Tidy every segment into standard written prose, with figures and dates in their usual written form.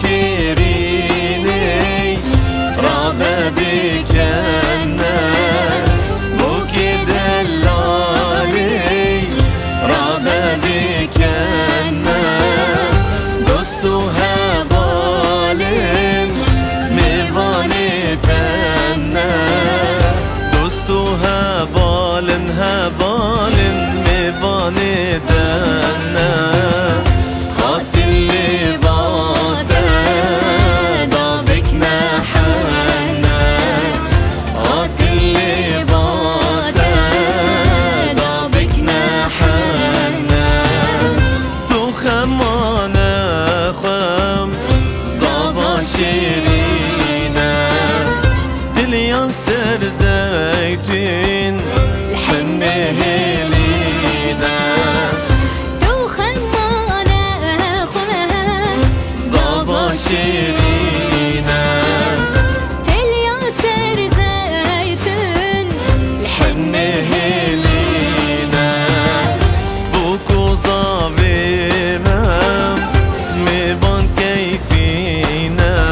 شیرینی را بکنه بوکی دلالی را بکنه دوست و هوالین میوانی تنه دوست و هوالین میوانی تنه شیرینه دلیان سر زیتون الحنه هلیده دو خمانه خواه زابا شیرینه دلیان سر زیتون الحنه هلیده بوکو زاویمم میبان کیفینه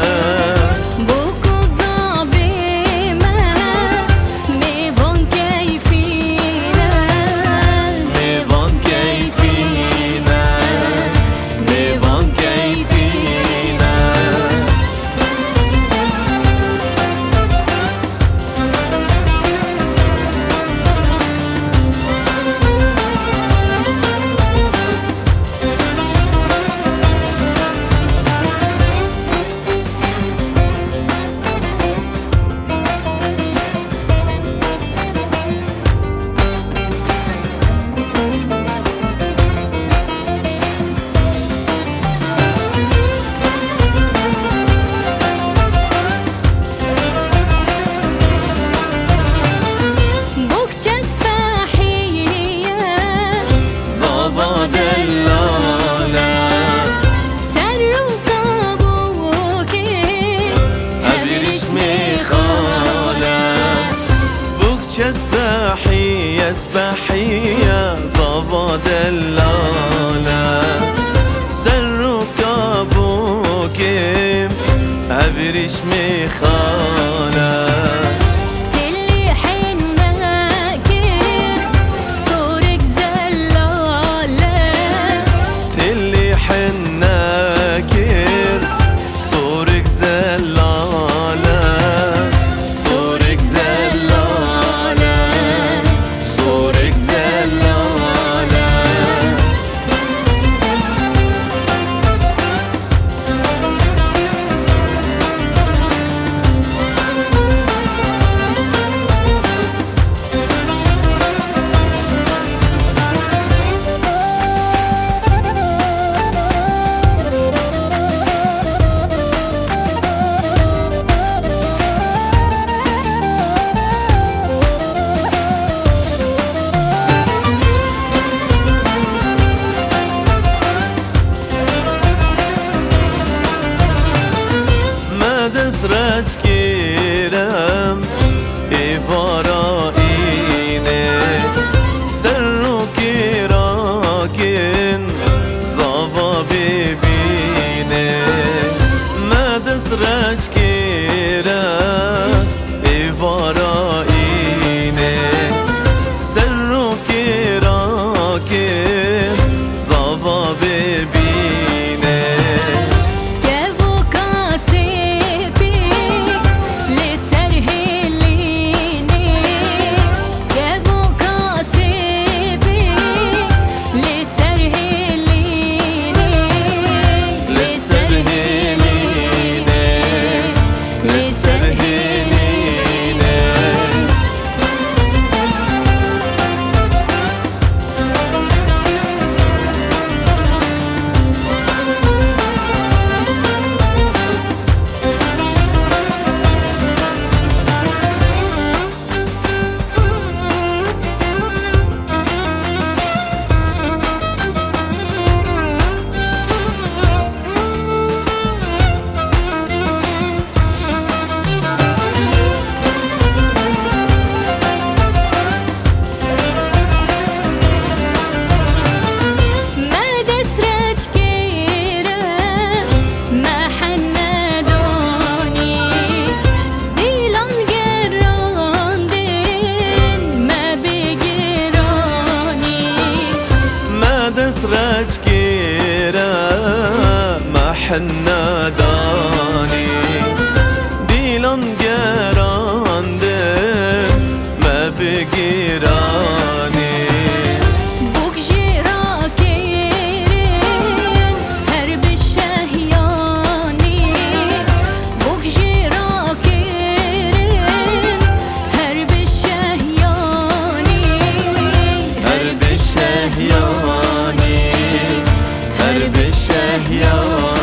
اسبحية اسبحية زابا دلالة سرك ابوكي عبريش مخالة تلي حناكر صورك زلالة تلي حناكر صورك زلالة صورك زلالة دزرج گیرم ایوارا اینه سر رو راکن زاوا ببینه ما دزرج گیرم ایوارا اینه سر رو راکن زاوا ببینه حنا داني ديلان جراندم ما بگیرانی بوك جراكيرين هرب الشهياني بوك جراكيرين هرب الشهياني هرب الشهياني هرب الشهياني